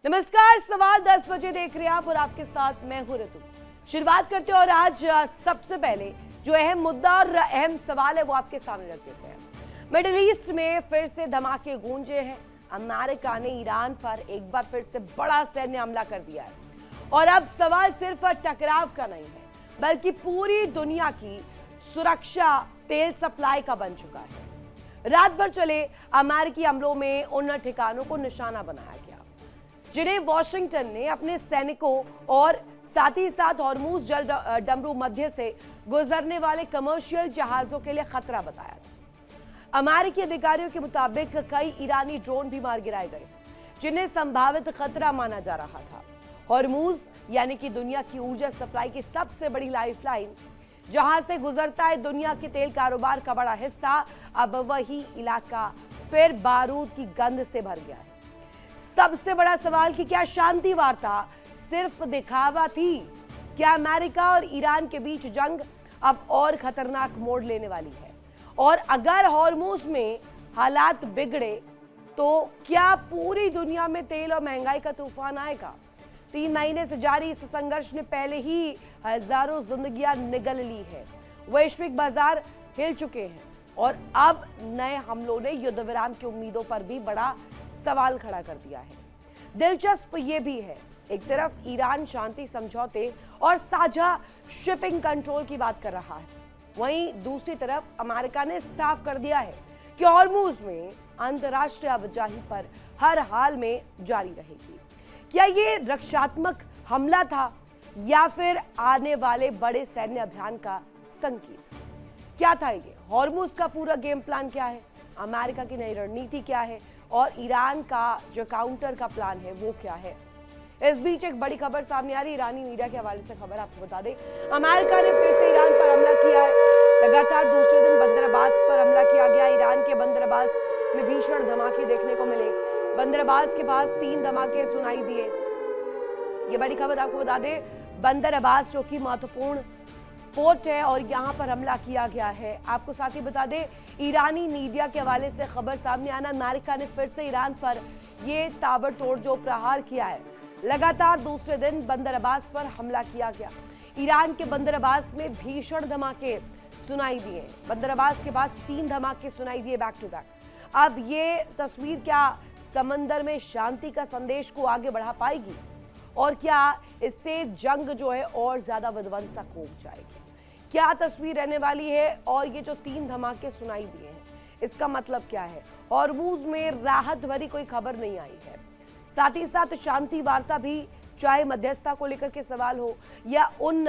नमस्कार, सवाल 10 बजे देख रहे हैं आप और आपके साथ मैं हूं ऋतु। शुरुआत करते हैं और आज सबसे पहले जो अहम मुद्दा और अहम सवाल है वो आपके सामने रख देते हैं। मिडिल ईस्ट में फिर से धमाके गूंजे हैं। अमेरिका ने ईरान पर एक बार फिर से बड़ा सैन्य हमला कर दिया है और अब सवाल सिर्फ टकराव का नहीं है बल्कि पूरी दुनिया की सुरक्षा तेल सप्लाई का बन चुका है। रात भर चले अमेरिकी हमलों में उन ठिकानों को निशाना बनाया गया जिन्हें वॉशिंगटन ने अपने सैनिकों और साथ ही साथ हॉर्मूज जल डमरू मध्य से गुजरने वाले कमर्शियल जहाजों के लिए खतरा बताया था। अमेरिकी अधिकारियों के मुताबिक कई ईरानी ड्रोन भी मार गिराए गए जिन्हें संभावित खतरा माना जा रहा था। हॉर्मूज यानी कि दुनिया की ऊर्जा सप्लाई की सबसे बड़ी लाइफलाइन, जहां से गुजरता है दुनिया के तेल कारोबार का बड़ा हिस्सा, अब वही इलाका फिर बारूद की गंध से भर गया है। सबसे बड़ा सवाल कि क्या शांति वार्ता सिर्फ दिखावा थी? क्या अमेरिका और ईरान के बीच जंग अब और खतरनाक मोड़ लेने वाली है? और अगर हॉर्मूज में हालात बिगड़े तो क्या पूरी दुनिया में तेल और महंगाई का तूफान आएगा? 3 महीने से जारी इस संघर्ष ने पहले ही हजारों जिंदगियां निगल ली है। वैश्विक बाजार हिल चुके हैं और अब नए हमलों ने युद्ध विराम की उम्मीदों पर भी बड़ा सवाल खड़ा कर दिया है। दिलचस्प ये भी है, एक तरफ ईरान शांति समझौते और साझा शिपिंग कंट्रोल की बात कर रहा है, वहीं दूसरी तरफ अमेरिका ने साफ कर दिया है कि हॉर्मूज में अंतर्राष्ट्रीय आवाजाही पर हर हाल में जारी रहेगी। क्या ये रक्षात्मक हमला था या फिर आने वाले बड़े सैन्य अभियान का संकेत? क्या था ये? हॉर्मूज का पूरा गेम प्लान क्या है? अमेरिका की नई रणनीति क्या है? और ईरान का जो काउंटर का प्लान है वो क्या है? इस बीच एक बड़ी खबर सामने आ रही है। ईरानी मीडिया के हवाले से खबर आपको बता दें, अमेरिका ने फिर से ईरान पर हमला किया है। लगातार दूसरे दिन बंदर अब्बास पर हमला किया गया। ईरान के बंदर अब्बास में भीषण धमाके देखने को मिले। बंदर अब्बास के पास 3 धमाके सुनाई दिए। ये बड़ी खबर आपको बता दें, बंदर अब्बास जो कि महत्वपूर्ण पोर्ट है और यहाँ पर हमला किया गया है। आपको साथ ही बता दें, ईरानी मीडिया के हवाले से खबर सामने आना, अमेरिका ने फिर से ईरान पर ये ताबड़तोड़ जो प्रहार किया है। लगातार दूसरे दिन बंदर अब्बास पर हमला किया गया। ईरान के बंदर अब्बास में भीषण धमाके सुनाई दिए। बंदर अब्बास के पास 3 धमाके सुनाई दिए बैक टू बैक। अब ये तस्वीर क्या समंदर में शांति का संदेश को आगे बढ़ा पाएगी और क्या इससे जंग जो है और ज्यादा विध्वंसक हो जाएगी? क्या तस्वीर रहने वाली है? और ये जो 3 धमाके सुनाई दिए हैं इसका मतलब क्या है? हॉर्मूज में राहत भरी कोई खबर नहीं आई है। साथ ही साथ शांति वार्ता भी, चाहे मध्यस्थता को लेकर के सवाल हो या उन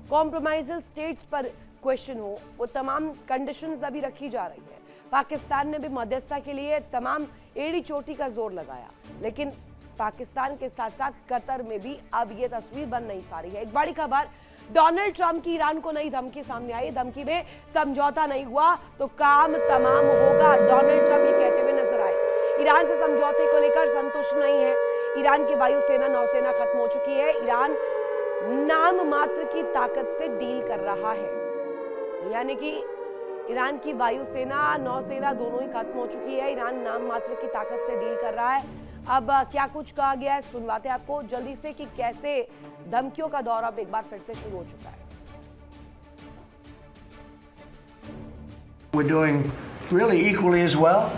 कॉम्प्रोमाइजल स्टेट्स पर क्वेश्चन हो, वो तमाम कंडीशंस अभी रखी जा रही है। पाकिस्तान ने भी मध्यस्थता के लिए तमाम एड़ी चोटी का जोर लगाया, लेकिन पाकिस्तान के साथ साथ कतर में भी अब ये तस्वीर बन नहीं पा रही है। एक बड़ी खबर, डोनाल्ड ट्रंप की ईरान को नई धमकी सामने आई। धमकी में समझौता नहीं हुआ तो काम तमाम होगा, डोनाल्ड ट्रंप ये कहते हुए नजर आए। ईरान से समझौते को लेकर संतुष्ट नहीं है। ईरान की वायुसेना नौसेना खत्म हो चुकी है। ईरान नाम मात्र की ताकत से डील कर रहा है, यानी कि ईरान की वायुसेना नौसेना दोनों ही खत्म हो चुकी है। ईरान नाम मात्र की ताकत से डील कर रहा है। अब क्या कुछ कहा गया है सुनवाते आपको जल्दी से कि कैसे धमकियों का दौर अब एक बार फिर से शुरू हो चुका है। We're doing really equally as well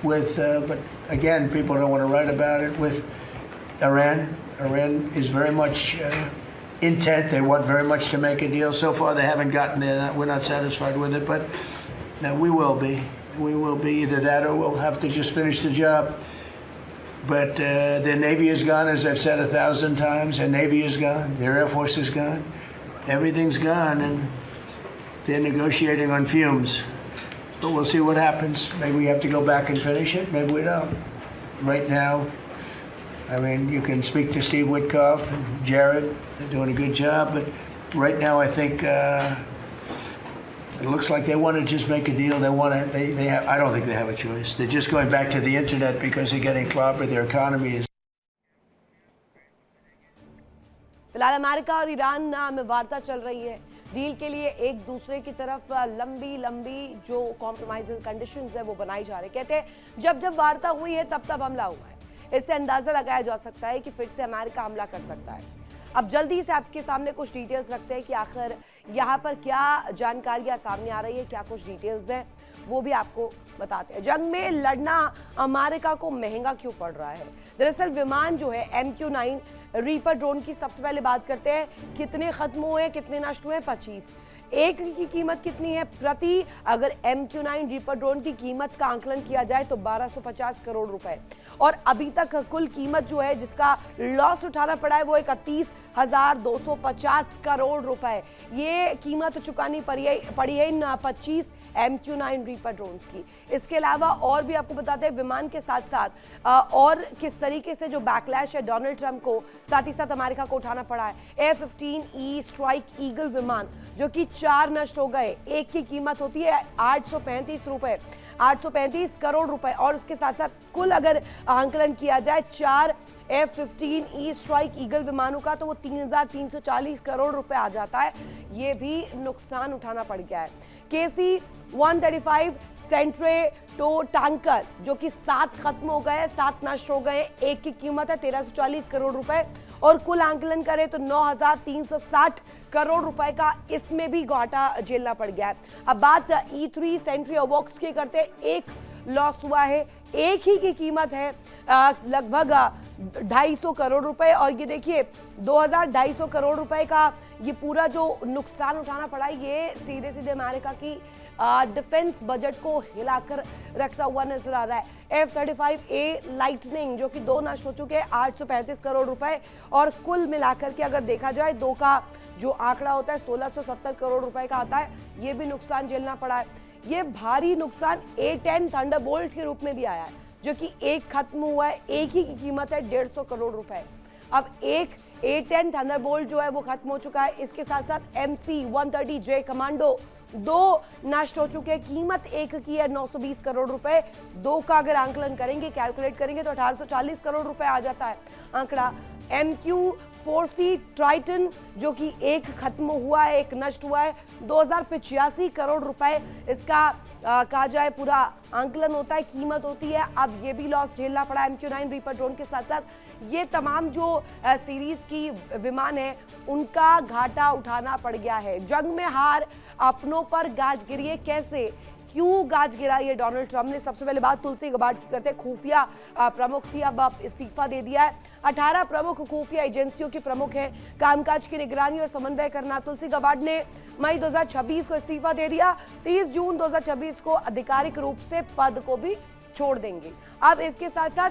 with, but again, people don't want to write about it, with Iran. Iran is very much intent. They want very much to make a deal. So far, they haven't gotten there. We're not satisfied with it, but we will be. We will be either that or we'll have to just finish the job. But their Navy is gone, as I've said 1,000 times. Their Navy is gone. Their Air Force is gone. Everything's gone, and they're negotiating on fumes. But we'll see what happens. Maybe we have to go back and finish it. Maybe we don't. Right now, I mean, you can speak to Steve Witkoff and Jared. They're doing a good job. But right now, I think it looks like they want to just make a deal. They want to. They have. I don't think they have a choice. They're just going back to the internet because they're getting clobbered. Their economy is. फिलहाल America और Iran में वार्ता चल रही है। Deal के लिए एक दूसरे की तरफ लंबी लंबी जो कॉम्प्रोमाइजिंग कंडीशंस है वो बनाई जा रही है। कहते हैं जब जब वार्ता हुई है तब तब हमला हुआ है। इससे अंदाजा लगाया जा सकता है कि फिर से अमेरिका हमला कर सकता है। अब जल्दी से आपके सामने कुछ डिटेल्स रखते हैं कि आखिर यहाँ पर क्या जानकारियाँ सामने आ रही है, क्या कुछ डिटेल्स हैं, वो भी आपको बताते हैं। जंग में लड़ना अमेरिका को महंगा क्यों पड़ रहा है? दरअसल विमान जो है MQ-9 रीपर ड्रोन की सबसे पहले बात करते हैं। कितने खत्म हुए, कितने नष्ट हुए? 25। एक की कीमत कितनी है प्रति? अगर MQ-9 रीपर ड्रोन की कीमत का आंकलन किया जाए तो 1250 करोड़ रुपए, और अभी तक कुल कीमत जो है जिसका लॉस उठाना पड़ा है वो 31,250 करोड़ रुपए। ये कीमत चुकानी पड़ी है इन 25 MQ-9 रीपर ड्रोन्स की। इसके अलावा और भी आपको बताते हैं विमान के साथ साथ और किस तरीके से जो बैकलैश है डोनाल्ड ट्रंप को, साथ ही साथ अमेरिका को उठाना पड़ा है। F-15E स्ट्राइक ईगल विमान जो कि 4 नष्ट हो गए, एक की कीमत होती है 835 रुपए, 835 करोड़ रुपए, और उसके साथ साथ कुल अगर आंकलन किया जाए 4 F-15E स्ट्राइक ईगल विमानों का तो वो 3,340 करोड़ रुपए आ जाता है। ये भी नुकसान उठाना पड़ गया है। KC-135 सेंट्रेटो टैंकर जो कि 7 खत्म हो गए, 7 नष्ट हो गए, एक की कीमत है 1340 करोड़ रुपए, और कुल आंकलन करें तो 9,360 करोड़ रुपए का इसमें भी घाटा झेलना पड़ गया है। अब बात E-3 सेंट्री-ऑवॉक्स की करते हैं। एक लॉस हुआ है, एक ही की कीमत है लगभग 250 करोड़ रुपए, और ये देखिए 2,250 करोड़ रुपए का ये पूरा जो नुकसान उठाना पड़ा, ये सीधे सीधे अमेरिका की डिफेंस बजट को हिलाकर रखता हुआ नजर आ रहा है। F-35A लाइटनिंग जो कि 2 नष्ट हो चुके हैं, 835 करोड़ रुपए, और कुल मिलाकर के अगर देखा जाए 2 का जो आंकड़ा होता है 1670 करोड़ रुपए का आता है। ये भी नुकसान झेलना पड़ा है। ये भारी नुकसान A-10 थंडरबोल्ट के रूप में भी आया है जो कि एक खत्म हुआ है, एक ही की कीमत है 150 करोड़ रुपए। अब एक A-10 थंडरबोल्ट जो है वो खत्म हो चुका है। इसके साथ साथ MC-130J कमांडो 2 नष्ट हो चुके हैं, कीमत एक की है 920 करोड़ रुपए। 2 का अगर आंकलन करेंगे, कैलकुलेट करेंगे तो 1840 करोड़ रुपए आ जाता है आंकड़ा। MQ-4C ट्राइटन जो कि एक खत्म हुआ है, एक नष्ट हुआ है, 2085 करोड़ रुपए इसका कहा जाए पूरा आंकलन होता है, कीमत होती है। अब ये भी लॉस झेलना पड़ा MQ-9 रीपर ड्रोन के साथ साथ ये तमाम जो सीरीज की विमान है उनका घाटा उठाना पड़ गया है। जंग में हार, अपनों पर गाज गिरी है। कैसे, क्यों गाज गिरा ये डोनाल्ड ट्रंप ने? सबसे पहले बात तुलसी गबार्ड की करते हैं। खुफिया प्रमुख थी, अब इस्तीफा दे दिया है। 18 प्रमुख खुफिया एजेंसियों के प्रमुख हैं, कामकाज की निगरानी और समन्वय करना। तुलसी गबार्ड ने मई 2026 को इस्तीफा दे दिया, 30 जून 2026 को आधिकारिक रूप से पद को भी छोड़ देंगे। अब इसके साथ साथ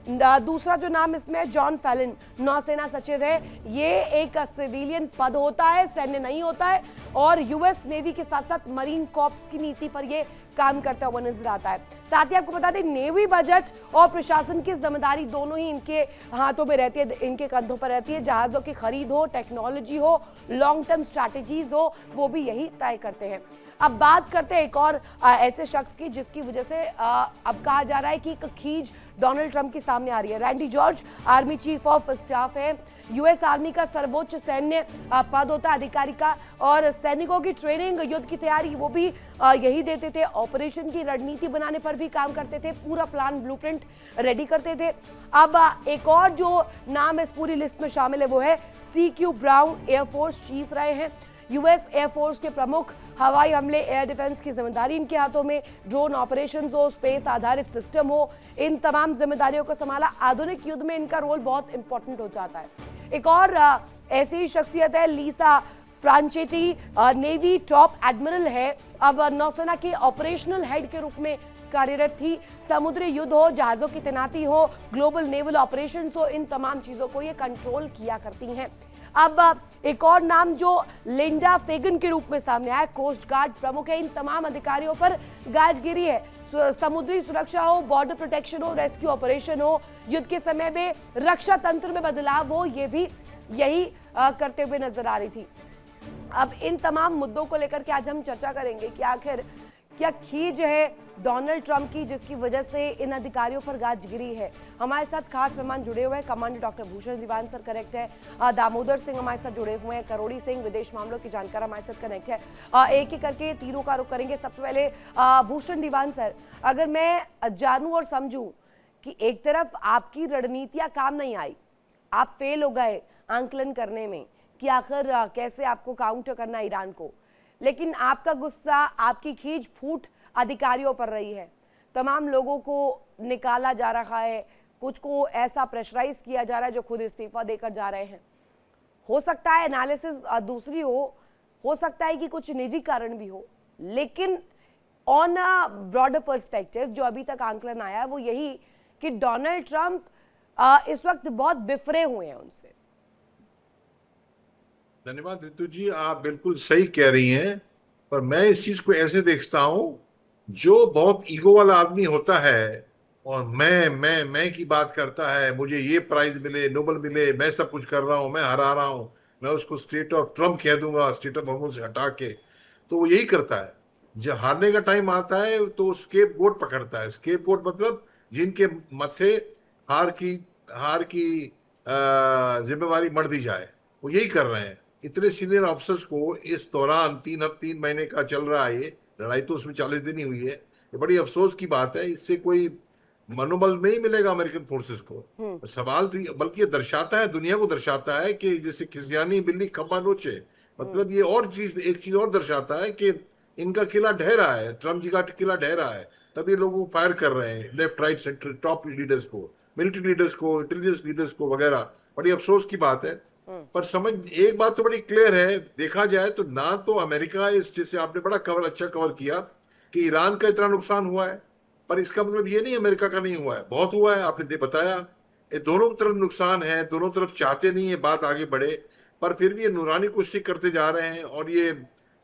दूसरा जो नाम इसमें है जॉन फैलन, नौसेना सचिव है। ये एक सिविलियन पद होता है, सैन्य नहीं होता है, और यूएस नेवी के साथ साथ मरीन कॉर्प्स की नीति पर ये काम करता हुआ नजर आता है। साथ ही आपको बता दें नेवी बजट और प्रशासन की जिम्मेदारी दोनों ही इनके हाथों में रहती है, इनके कंधों पर रहती है। जहाजों की खरीद हो, टेक्नोलॉजी हो, लॉन्ग टर्म स्ट्रैटेजीज हो, वो भी यही तय करते हैं। अब बात करते हैं एक और ऐसे शख्स की जिसकी वजह से अब कहा जा रहा है कि एक खींच डोनाल्ड ट्रंप की सामने आ रही है। Randy George army chief of staff है, यूएस आर्मी का सर्वोच्च सैन्य पद होता है अधिकारी का, और सैनिकों की ट्रेनिंग, युद्ध की तैयारी वो भी यही देते थे। ऑपरेशन की रणनीति बनाने पर भी काम करते थे, पूरा प्लान ब्लूप्रिंट रेडी करते थे। अब एक और जो नाम इस पूरी लिस्ट में शामिल है वो है CQ ब्राउन, एयरफोर्स चीफ रहे हैं, यूएस एयरफोर्स के प्रमुख। हवाई हमले, एयर डिफेंस की जिम्मेदारी इनके हाथों में, ड्रोन ऑपरेशंस हो, स्पेस आधारित सिस्टम हो, इन तमाम जिम्मेदारियों को संभाला। आधुनिक युद्ध में इनका रोल बहुत इंपॉर्टेंट हो जाता है। एक और ऐसी ही शख्सियत है लिसा फ्रांचेटी, नेवी टॉप एडमिरल है, अब नौसेना के ऑपरेशनल हेड के रूप में कार्यरत थी। समुद्री युद्ध हो, जहाजों की तैनाती हो, ग्लोबल नेवल ऑपरेशंस हो, इन तमाम चीजों को ये कंट्रोल किया करती हैं। अब एक और नाम जो लिंडा फेगन के रूप में सामने आया, कोस्ट गार्ड प्रमुख है। इन तमाम अधिकारियों पर गाजगिरी है। समुद्री सुरक्षा हो, बॉर्डर प्रोटेक्शन हो, रेस्क्यू ऑपरेशन हो, युद्ध के समय में रक्षा तंत्र में बदलाव हो, ये भी यही करते हुए नजर आ रही थी। अब इन तमाम मुद्दों को लेकर के आज हम चर्चा करेंगे कि आखिर क्या खींच है डोनाल्ड ट्रंप की जिसकी वजह से इन अधिकारियों पर गाजगिरी है। हमारे साथ खास मेहमान जुड़े हुए हैं, कमांडर डॉक्टर भूषण दीवान सर कनेक्ट है, दामोदर सिंह हमारे साथ जुड़े हुए हैं, करोड़ी सिंह विदेश मामलों की जानकार हमारे साथ कनेक्ट है। एक एक करके तीनों का रुख करेंगे। सबसे पहले भूषण दीवान सर, अगर मैं जानूं और समझूं कि एक तरफ आपकी रणनीतियां काम नहीं आई, आप फेल हो गए आंकलन करने में कि आखिर कैसे आपको काउंटर करना है ईरान को, लेकिन आपका गुस्सा, आपकी खींच फूट अधिकारियों पर रही है। तमाम लोगों को निकाला जा रहा है, कुछ को ऐसा प्रेशराइज किया जा रहा है जो खुद इस्तीफा देकर जा रहे हैं। हो सकता है एनालिसिस दूसरी हो सकता है कि कुछ निजी कारण भी हो, लेकिन ऑन अ ब्रॉडर पर्सपेक्टिव जो अभी तक आंकलन आया है वो यही कि डोनाल्ड ट्रंप इस वक्त बहुत बिफरे हुए हैं उनसे। धन्यवाद रितु जी, आप बिल्कुल सही कह रही हैं, पर मैं इस चीज को ऐसे देखता हूं, जो बहुत ईगो वाला आदमी होता है और मैं की बात करता है, मुझे ये प्राइज मिले, नोबेल मिले, मैं सब कुछ कर रहा हूं, मैं हरा रहा हूं, मैं उसको स्टेट ऑफ ट्रम्प कह दूंगा, स्टेट ऑफ हॉर्मोन से हटा के, तो वो यही करता है। जब हारने का टाइम आता है तो स्केप गोट पकड़ता है। स्केप गोट मतलब जिनके मथे हार की जिम्मेवारी मर दी जाए, वो यही कर रहे हैं। इतने सीनियर ऑफिसर्स को इस दौरान 3 महीने का चल रहा है ये लड़ाई, तो उसमें 40 दिन ही हुई है, ये बड़ी अफसोस की बात है। इससे कोई मनोबल नहीं मिलेगा अमेरिकन फोर्सेस को। सवाल तो बल्कि ये दर्शाता है, दुनिया को दर्शाता है कि जैसे खिसियानी बिल्ली खंबा नोचे, मतलब ये और चीज, एक चीज और दर्शाता है कि इनका किला ढह रहा है, ट्रम्प जी का किला ढह रहा है, तभी लोगों को फायर कर रहे हैं, left right centre top leaders को, मिलिट्री लीडर्स को, इंटेलिजेंस लीडर्स को वगैरह। बड़ी अफसोस की बात है। पर समझ एक बात तो बड़ी क्लियर है, देखा जाए तो ना तो अमेरिका इस चीज से, आपने बड़ा अच्छा कवर किया कि ईरान का इतना नुकसान हुआ है, पर इसका मतलब ये नहीं अमेरिका का नहीं हुआ है, बहुत हुआ है, आपने बताया। ये दोनों तरफ नुकसान है, दोनों तरफ चाहते नहीं है बात आगे बढ़े, पर फिर भी ये नूरानी कुश्ती करते जा रहे हैं और ये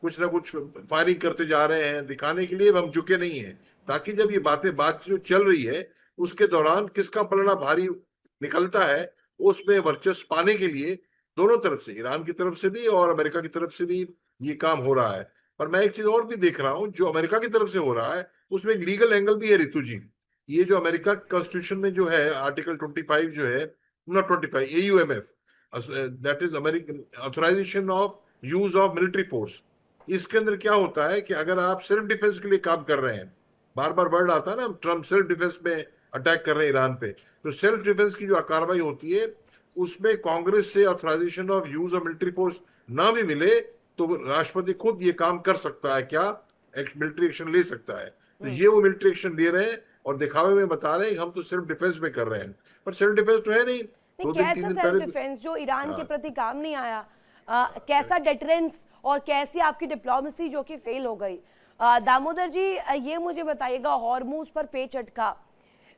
कुछ ना कुछ फायरिंग करते जा रहे हैं, दिखाने के लिए हम झुके नहीं हैं, ताकि जब ये बात जो चल रही है उसके दौरान किसका पलड़ा भारी निकलता है, उसमें वर्चस्व पाने के लिए दोनों तरफ से, ईरान की तरफ से भी और अमेरिका की तरफ से भी ये काम हो रहा है। पर मैं एक चीज और भी देख रहा हूं, जो अमेरिका की तरफ से हो रहा है उसमें एक लीगल एंगल भी है रितु जी। ये जो अमेरिका कॉन्स्टिट्यूशन में जो है आर्टिकल 25 जो है, not 25, AUMF, that is American authorization of use of military force. इसके अंदर क्या होता है कि अगर आप सेल्फ डिफेंस के लिए काम कर रहे हैं, बार बार वर्ड आता है ना, ट्रम्प सेल्फ डिफेंस में अटैक कर रहे हैं ईरान पे, तो सेल्फ डिफेंस की जो कार्रवाई होती है उसमें कांग्रेस से authorization of use of military force ना भी मिले तो राष्ट्रपति खुद ये काम कर सकता है, क्या मिलिट्री एक्शन ले सकता है। तो ये वो मिलिट्री एक्शन ले रहे हैं और दिखावे में बता रहे हैं हम तो सिर्फ डिफेंस में कर रहे हैं, पर सेल्फ डिफेंस तो है नहीं। कैसा सेल्फ डिफेंस जो ईरान के प्रति काम नहीं आया, कैसा डेटरेंस और कैसी आपकी डिप्लोमेसी जो कि फेल हो गई। दामोदर जी ये मुझे बताइएगा, हॉर्मूज पर पेच अटका,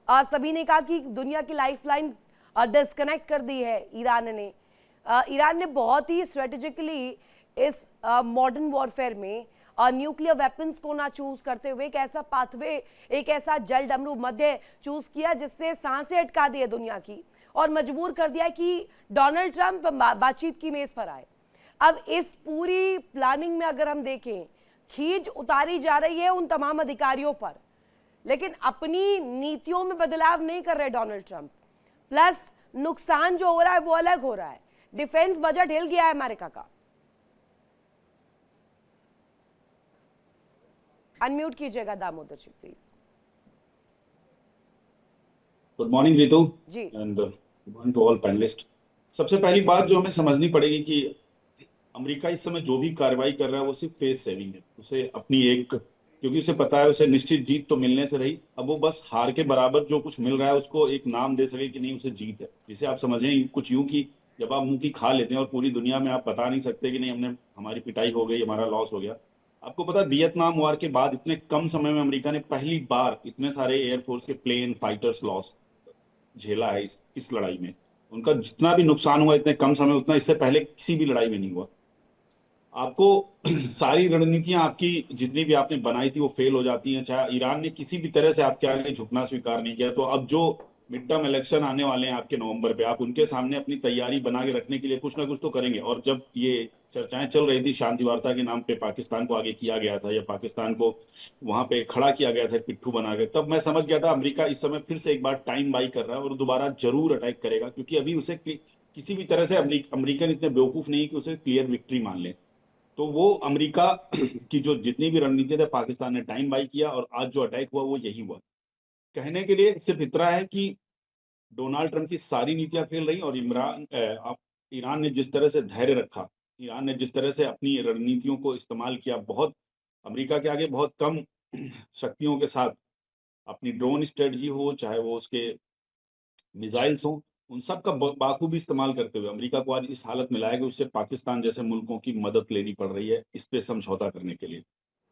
सभी ने कहा कि दुनिया की लाइफलाइन डिस्कनेक्ट कर दी है ईरान ने। ईरान ने बहुत ही स्ट्रेटेजिकली इस मॉडर्न वॉरफेयर में न्यूक्लियर वेपन्स को ना चूज करते हुए एक ऐसा पाथवे, एक ऐसा जल डमरू मध्य चूज किया जिससे सांसें अटका दी है दुनिया की और मजबूर कर दिया कि डोनाल्ड ट्रंप बातचीत की मेज पर आए। अब इस पूरी प्लानिंग में अगर हम देखें, खींच उतारी जा रही है उन तमाम अधिकारियों पर, लेकिन अपनी नीतियों में बदलाव नहीं कर रहे डोनाल्ड ट्रंप। प्लस नुकसान जो हो रहा है वो अलग हो रहा है, डिफेंस बजट हिल गया है अमेरिका का। अनम्यूट कीजिएगा Damodar ji please. Good morning Ritu ji and good morning to all panelists. सबसे पहली बात जो हमें समझनी पड़ेगी कि अमेरिका इस समय जो भी कार्रवाई कर रहा है वो सिर्फ फेस सेविंग है। उसे अपनी एक, क्योंकि उसे पता है उसे निश्चित जीत तो मिलने से रही, अब वो बस हार के बराबर जो कुछ मिल रहा है उसको एक नाम दे सके कि नहीं उसे जीत है। जिसे आप समझें कुछ यूं कि जब आप मुंह की खा लेते हैं और पूरी दुनिया में आप बता नहीं सकते कि नहीं हमने, हमारी पिटाई हो गई, हमारा लॉस हो गया। आपको पता है वियतनाम वार के बाद इतने कम समय में अमेरिका ने पहली बार इतने सारे एयरफोर्स के प्लेन, फाइटर्स लॉस झेला है इस लड़ाई में। उनका जितना भी नुकसान हुआ इतने कम समय, उतना इससे पहले किसी भी लड़ाई में नहीं हुआ। आपको सारी रणनीतियां आपकी जितनी भी आपने बनाई थी वो फेल हो जाती हैं। चाहे ईरान ने किसी भी तरह से आपके आगे झुकना स्वीकार नहीं किया, तो अब जो मिड टर्म इलेक्शन आने वाले हैं आपके नवंबर पे, आप उनके सामने अपनी तैयारी बना के रखने के लिए कुछ ना कुछ तो करेंगे। और जब ये चर्चाएं चल रही थी शांति वार्ता के नाम पे पाकिस्तान को आगे किया गया था या पाकिस्तान को वहां पे खड़ा किया गया था पिट्ठू बना के, तब मैं समझ गया था अमेरिका इस समय फिर से एक बार टाइम बाई कर रहा है और दोबारा जरूर अटैक करेगा, क्योंकि अभी उसे किसी भी तरह से अमेरिकन इतने बेवकूफ नहीं कि उसे क्लियर विक्ट्री मान ले। तो वो अमेरिका की जो जितनी भी रणनीति थे, पाकिस्तान ने टाइम बाई किया और आज जो अटैक हुआ वो यही हुआ। कहने के लिए सिर्फ इतना है कि डोनाल्ड ट्रंप की सारी नीतियां फेल रही और ईरान ने जिस तरह से धैर्य रखा, ईरान ने जिस तरह से अपनी रणनीतियों को इस्तेमाल किया, बहुत अमेरिका के आगे बहुत कम शक्तियों के साथ अपनी ड्रोन स्ट्रेटजी हो, चाहे वो उसके मिसाइल्स हों, उन सब का बाखूबी इस्तेमाल करते हुए अमेरिका को आज इस हालत में लाया कि उससे पाकिस्तान जैसे मुल्कों की मदद लेनी पड़ रही है इस पे समझौता करने के लिए।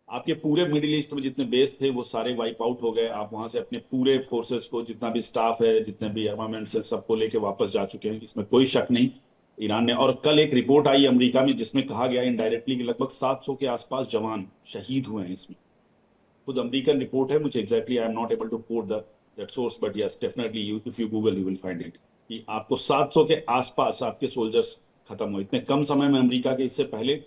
आपके पूरे मिडिल ईस्ट में जितने बेस थे वो सारे वाइप आउट हो गए। आप वहां से अपने पूरे फोर्सेस को, जितना भी स्टाफ है, जितने भी आर्मामेंट्स है, सबको लेके वापस जा चुके हैं, इसमें कोई शक नहीं ईरान ने। और कल एक रिपोर्ट आई अमेरिका में जिसमें कहा गया इनडायरेक्टली कि लगभग 700 के आसपास जवान शहीद हुए हैं इसमें। खुद अमेरिकन रिपोर्ट है, मुझे exactly I am not able to quote that source, but yes definitely if you Google you will find it कि आपको 700 के आसपास आपके सोल्जर्स खत्म हुए इतने कम समय में। अमेरिका के इससे पहले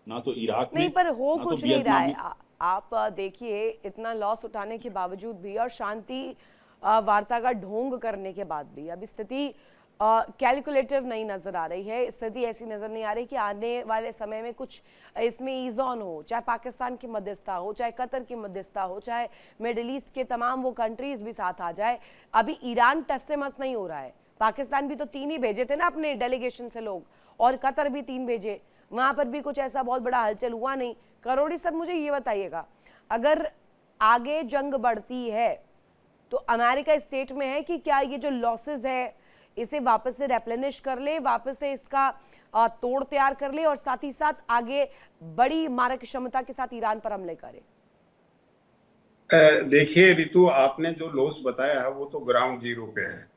ना तो इराक में, नहीं, पर हो ना तो कुछ नहीं रहा वियतनाम है। में। आप देखिए, इतना लॉस उठाने के बावजूद भी और शांति वार्ता का ढोंग करने के बाद भी अब स्थिति कैलकुलेटिव नहीं नजर आ रही है। स्थिति ऐसी नजर नहीं आ रही कि आने वाले समय में कुछ इसमें ईज ऑन हो, चाहे पाकिस्तान की मध्यस्थता हो, चाहे कतर की मध्यस्थता हो, चाहे मिडिल ईस्ट के तमाम वो कंट्रीज भी साथ आ जाए। अभी ईरान टस से मस नहीं हो रहा है। पाकिस्तान भी तो 3 ही भेजे थे ना अपने डेलीगेशन से लोग, और कतर भी 3 भेजे, वहां पर भी कुछ ऐसा बहुत बड़ा हलचल हुआ नहीं। करोड़ी सर, मुझे ये बताइएगा, अगर आगे जंग बढ़ती है तो अमेरिका स्टेट में है कि क्या ये जो लॉसेस है इसे वापस से रेप्लेनिश कर ले, वापस से इसका तोड़ तैयार कर ले और साथ ही साथ आगे बड़ी मारक क्षमता के साथ ईरान पर हमले करे? देखिए रितु, आपने जो लॉस बताया है वो तो ग्राउंड जीरो पे है।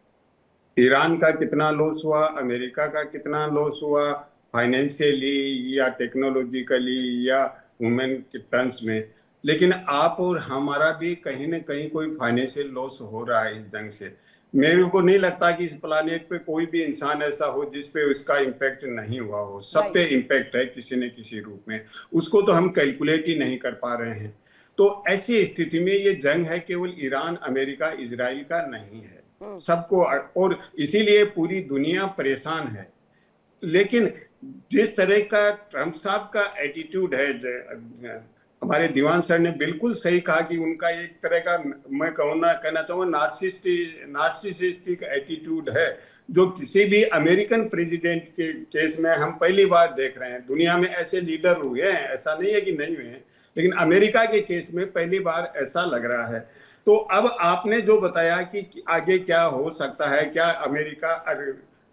ईरान का कितना लॉस हुआ, अमेरिका का कितना लॉस हुआ, फाइनेंशियली या टेक्नोलॉजिकली या वुमेन के टर्म्स में, लेकिन आप और हमारा भी कहीं ना कहीं कोई फाइनेंशियल लॉस हो रहा है इस जंग से। मेरे को नहीं लगता कि इस प्लानेट पे कोई भी इंसान ऐसा हो जिस पे उसका इम्पैक्ट नहीं हुआ हो। सब पे इम्पैक्ट है किसी न किसी रूप में, उसको तो हम कैलकुलेट ही नहीं कर पा रहे हैं। तो ऐसी स्थिति में ये जंग है केवल ईरान, अमेरिका, इजराइल का नहीं है, सबको, और इसीलिए पूरी दुनिया परेशान है। लेकिन जिस तरह का ट्रंप साहब का एटीट्यूड है, हमारे दीवान सर ने बिल्कुल सही कहा कि उनका एक तरह का, मैं कहना चाहूँगा नार्सिसिस्टिक एटीट्यूड है, जो किसी भी अमेरिकन प्रेसिडेंट के केस में हम पहली बार देख रहे हैं। दुनिया में ऐसे लीडर हुए हैं, ऐसा नहीं है कि नहीं हुए हैं, लेकिन अमेरिका के केस में पहली बार ऐसा लग रहा है। तो अब आपने जो बताया कि आगे क्या हो सकता है, क्या अमेरिका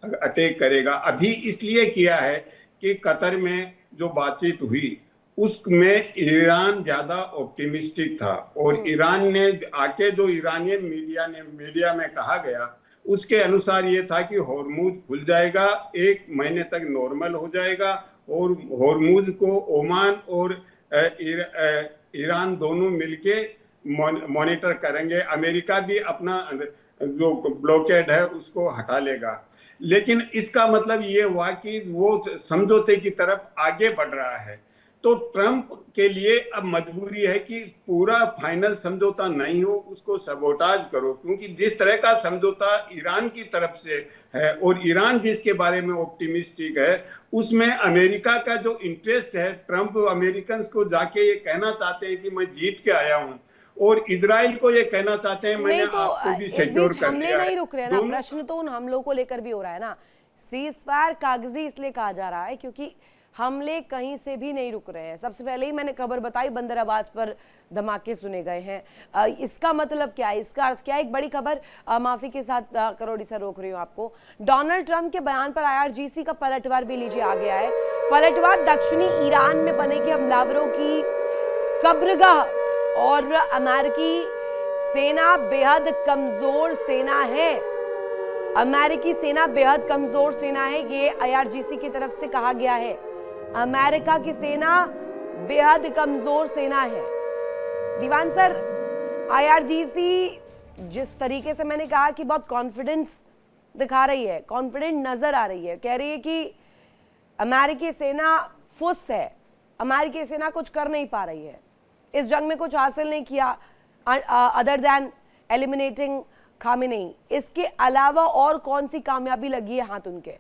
अटैक करेगा, अभी इसलिए किया है कि कतर में जो बातचीत हुई उसमें ईरान ज्यादा ऑप्टिमिस्टिक था, और ईरान ने आके जो ईरानियन मीडिया में कहा गया उसके अनुसार ये था कि हॉर्मुज खुल जाएगा, 1 महीने तक नॉर्मल हो जाएगा, और हॉर्मुज को ओमान और ईरान दोनों मिलके मॉनिटर करेंगे। अमेरिका भी अपना जो ब्लॉकेड है उसको हटा लेगा। लेकिन इसका मतलब ये हुआ कि वो समझौते की तरफ आगे बढ़ रहा है। तो ट्रंप के लिए अब मजबूरी है कि पूरा फाइनल समझौता नहीं हो, उसको सबोटाज करो, क्योंकि जिस तरह का समझौता ईरान की तरफ से है और ईरान जिसके बारे में ऑप्टिमिस्टिक है, उसमें अमेरिका का जो इंटरेस्ट है, ट्रंप अमेरिकन को जाके ये कहना चाहते हैं कि मैं जीत के आया हूं, और इजराइल को ये कहना चाहते हैं मैंने तो आपको भी सिक्योर कर हमले लिया है। नहीं रुक रहे ना, प्रश्न तो उन हमलों को लेकर भी हो रहा है ना। सीज फायर कागजी इसलिए कहा जा रहा है क्योंकि हमले कहीं से भी नहीं रुक रहे हैं। सबसे पहले ही मैंने खबर बताई, बंदर अब्बास पर धमाके सुने गए हैं। इसका मतलब क्या है, इसका अर्थ क्या है? एक बड़ी खबर, माफी के साथ करोड़ी से रोक रही हूँ आपको। डोनाल्ड ट्रंप के बयान पर IRGC का पलटवार भी लीजिए आ गया है। पलटवार, दक्षिणी ईरान में बनेगी हमलावरों की कब्रगाह, और अमेरिकी सेना बेहद कमजोर सेना है। अमेरिकी सेना बेहद कमजोर सेना है, ये IRGC की तरफ से कहा गया है। अमेरिका की सेना बेहद कमजोर सेना है। दीवान सर, IRGC जिस तरीके से मैंने कहा कि बहुत कॉन्फिडेंस दिखा रही है, कॉन्फिडेंट नजर आ रही है, कह रही है कि अमेरिकी सेना फुस है, अमेरिकी सेना कुछ कर नहीं पा रही है, इस जंग में कुछ हासिल नहीं किया अदर देन एलिमिनेटिंग खामेनेई। इसके अलावा और कौन सी कामयाबी लगी है हाथ उनके?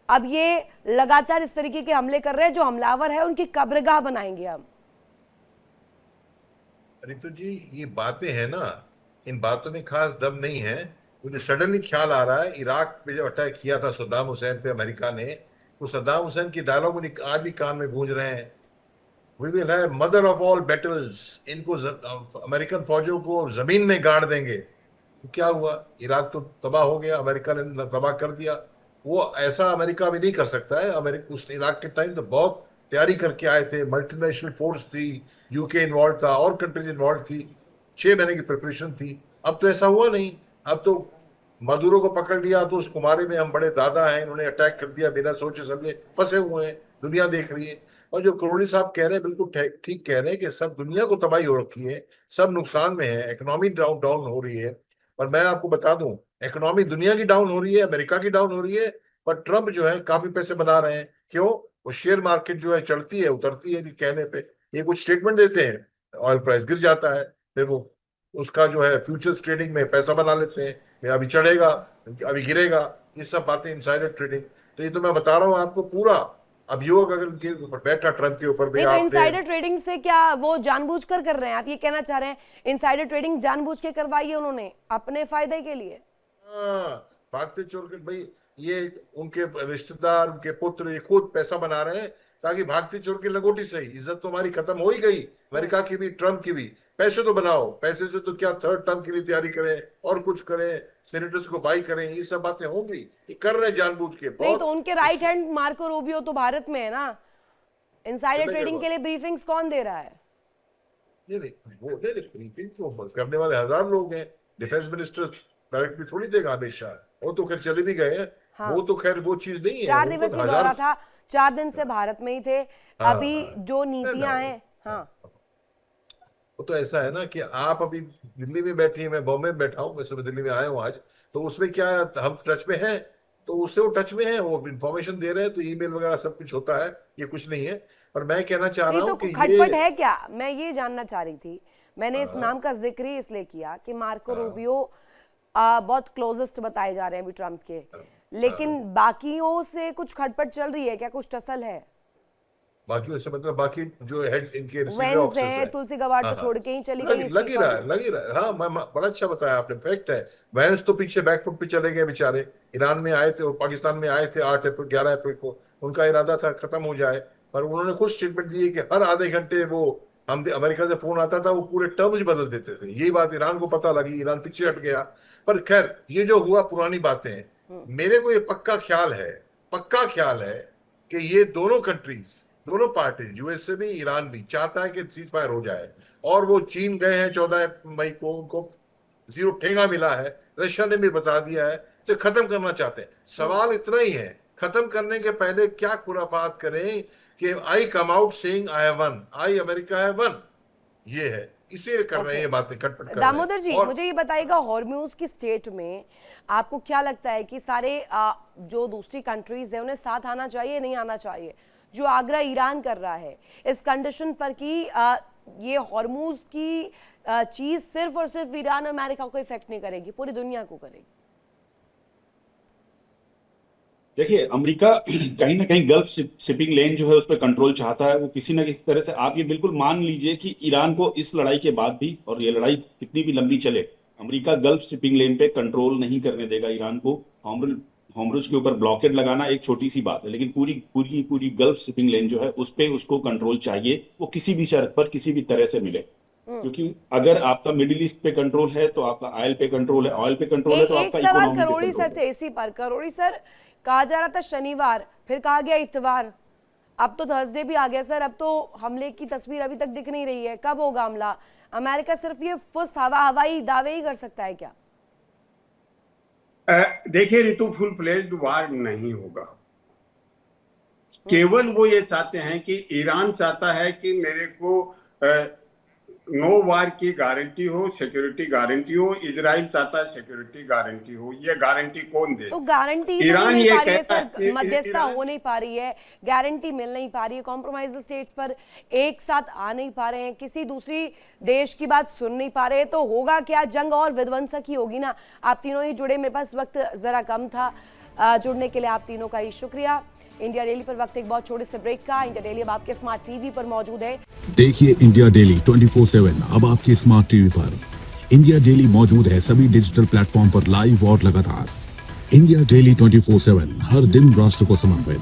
अब ये लगातार इस तरीके के हमले कर रहे हैं, जो हमलावर है उनकी कब्रगाह बनाएंगे हम। रितु जी, ये बातें हैं ना, इन बातों में खास दम नहीं है। मुझे सडनली ख्याल आ रहा है, इराक पे जब अटैक किया था सद्दाम हुसैन पे अमेरिका ने, तो सद्दाम हुसैन की डायलॉग मुझे आज भी कान में गूंज रहे हैं, we will have mother of all battles. इनको अमेरिकन फौजों को जमीन में गाड़ देंगे। तो क्या हुआ, इराक तो तबाह हो गया, अमेरिका ने तबाह कर दिया। वो ऐसा अमेरिका भी नहीं कर सकता है। अमेरिका उस इराक के टाइम तो बहुत तैयारी करके आए थे, मल्टीनेशनल फोर्स थी, यूके इन्वॉल्व था और कंट्रीज इन्वॉल्व थी, 6 महीने की प्रिपरेशन थी। अब तो ऐसा हुआ नहीं। अब तो मदुरो को पकड़ लिया तो उस कुमारे में हम बड़े दादा हैं, इन्होंने अटैक कर दिया बिना सोचे समझे, फंसे हुए हैं, दुनिया देख रही है। और जो करोड़ी साहब कह रहे हैं बिल्कुल ठीक कह रहे हैं कि सब दुनिया को तबाही हो रखी है, सब नुकसान में है, इकोनॉमी डाउन हो रही है। पर मैं आपको बता दूं, इकोनॉमी दुनिया की डाउन हो रही है, अमेरिका की डाउन हो रही है, पर ट्रंप जो है काफी पैसे बना रहे हैं। क्यों? वो शेयर मार्केट जो है चढ़ती है उतरती है कहने पे, ये कुछ स्टेटमेंट देते हैं, ऑयल प्राइस गिर जाता है, फिर वो उसका जो है फ्यूचर्स ट्रेडिंग में पैसा बना लेते हैं, ये अभी चढ़ेगा अभी गिरेगा, ये सब बातें इनसाइडर ट्रेडिंग। तो ये तो मैं बता रहा हूँ आपको, पूरा अभियोग अगर उनके ऊपर बैठा, ट्रंप के ऊपर भी। नहीं, तो इनसाइडर ट्रेडिंग से क्या वो जानबूझकर कर रहे हैं? आप ये कहना चाह रहे हैं इनसाइडर ट्रेडिंग जानबूझ के करवाई है उन्होंने अपने फायदे के लिए? हाँ, भागते चोर के भाई, ये उनके रिश्तेदार, उनके पुत्र, ये खुद पैसा बना रहे हैं ताकि भागते चोर की लंगोटी सही। इज्जत तो हमारी खत्म हो ही गई, अमेरिका की भी, ट्रंप की भी। पैसे तो बनाओ, पैसे से तो क्या थर्ड टर्म के लिए तैयारी करें और कुछ करें, सेनेटर्स को बाई करें, ये सब बातें होंगी, ये कर रहे हैं जानबूझ के। नहीं, तो उनके राइट हैंड मार्को रूबियो तो भारत में है ना, इनसाइडर ट्रेडिंग के लिए ब्रीफिंग्स कौन दे रहा है? नहीं, वो ब्रीफिंग तो करने वाले हजार लोग हैं। डिफेंस मिनिस्टर डायरेक्टली थोड़ी देगा अमित शाह, वो तो खैर चले भी गए हैं। हाँ। वो तो खैर वो चीज नहीं है। 4 वो तो दिवसीय दौरा था, 4 दिन से भारत में ही थे। अभी जो नीतियां हैं, हाँ, वो तो ऐसा है ना कि आप अभी दिल्ली में बैठी हैं, मैं बॉम्बे में बैठा हूँ, मैं सुबह दिल्ली में आया हूँ आज, तो उसमें क्या है, हम टच में हैं, तो उससे वो टच में है, वो इंफॉर्मेशन दे रहे हैं, तो ईमेल वगैरह सब कुछ होता है, ये कुछ नहीं है। पर मैं कहना चाह रहा नहीं हूँ तो कि खटपट ये है क्या, मैं ये जानना चाह रही थी। मैंने इस नाम का जिक्र ही इसलिए किया कि मार्को रूबियो बहुत क्लोजेस्ट बताए जा रहे हैं अभी ट्रंप के, लेकिन बाकियों से कुछ खटपट चल रही है क्या, कुछ टसल है? बाकी उससे मतलब बाकी जो हेड इनके वेंस है, तुलसी गवाड़ तो छोड़ के ही चली गई, लग ही रहा है। हाँ, बड़ा अच्छा बताया आपने, फैक्ट है। वेंस तो पीछे बैकफुट पे चले गए बेचारे। ईरान में आए थे और पाकिस्तान में आए थे 8 अप्रैल 11 अप्रैल को, उनका इरादा था खत्म हो जाए, पर उन्होंने खुद स्टेटमेंट दिए कि हर आधे घंटे वो हम अमेरिका से फोन आता था, वो पूरे टर्म्स बदल देते थे। यही बात ईरान को पता लगी, ईरान पीछे हट गया। पर खैर, ये जो हुआ पुरानी बातें हैं। मेरे को ये पक्का ख्याल है कि ये दोनों कंट्रीज, दोनों पार्टीज, यूएसए भी ईरान भी चाहता है कि सीज फायर हो जाए। और वो चीन गए हैं 14 मई को, उनको 0 ठेंगा मिला है, रशिया ने भी बता दिया है, तो खत्म करना चाहते हैं। सवाल इतना ही है, खत्म करने के पहले क्या खुराफात करें कि I come out saying I have one, I America have one, ये है, इसे कर रहे हैं ये बातें, खटपट कर रहे हैं। दामोदर जी, मुझे ये बताइएगा, हॉर्म्यूज की स्टेट में आपको क्या लगता है कि सारे जो दूसरी कंट्रीज है उन्हें साथ आना चाहिए, नहीं आना चाहिए? जो आग्रह ईरान कर रहा है इस कंडीशन पर कि ये हॉर्मूज की चीज सिर्फ और सिर्फ ईरान और अमेरिका को इफेक्ट नहीं करेगी, पूरी दुनिया को करेगी। देखिए, अमेरिका कहीं ना कहीं गल्फ शिपिंग लेन जो है उस पर कंट्रोल चाहता है। वो किसी ना किसी तरह से, आप ये बिल्कुल मान लीजिए कि ईरान को इस लड़ाई के बाद भी, और ये लड़ाई कितनी भी लंबी चले, अमेरिका गल्फ शिपिंग लेन पे कंट्रोल नहीं करने देगा ईरान को। हॉर्मुज के ऊपर ब्लॉकेड लगाना एक छोटी सी बात है, लेकिन पूरी गल्फ शिपिंग लेन जो है उस पे उसको कंट्रोल चाहिए, वो किसी भी शर्त पर किसी भी तरह से मिले। क्योंकि अगर आपका मिडिल ईस्ट पे कंट्रोल है तो आपका ऑयल पे कंट्रोल है, ऑयल पे कंट्रोल है तो आपका एक सवाल इकोनॉमी पे करोड़ी कंट्रोल सर से इसी पर। करोड़ी सर, कहा जा रहा था शनिवार, फिर कहा गया इतवार, अब तो थर्सडे भी आ गया सर। अब तो हमले की तस्वीर अभी तक दिख नहीं रही है, कब होगा हमला? अमेरिका सिर्फ ये हवाई दावे ही कर सकता है क्या? देखिए ऋतु, फुल फ्लेज्ड वार नहीं होगा। केवल वो ये चाहते हैं कि ईरान चाहता है कि मेरे को नो वार की गारंटी हो, सिक्योरिटी गारंटी हो। इजराइल चाहता है सिक्योरिटी गारंटी हो। ये गारंटी कौन दे? तो गारंटी ईरान ये कहता है, मध्यस्थता हो नहीं पा रही है, गारंटी मिल नहीं पा रही है, कॉम्प्रोमाइज स्टेट्स पर एक साथ आ नहीं पा रहे हैं, किसी दूसरी देश की बात सुन नहीं पा रहे, तो होगा क्या? जंग और विध्वंसक ही होगी ना। आप तीनों ही जुड़े, मेरे पास वक्त जरा कम था, जुड़ने के लिए आप तीनों का ही शुक्रिया। इंडिया डेली पर वक्त एक बहुत छोटे से ब्रेक का। इंडिया डेली अब आपके स्मार्ट टीवी पर मौजूद है। देखिए इंडिया डेली 24/7 अब आपकी स्मार्ट टीवी पर। इंडिया डेली मौजूद है सभी डिजिटल प्लेटफॉर्म पर लाइव और लगातार। इंडिया डेली 24/7, हर दिन राष्ट्र को समर्पित।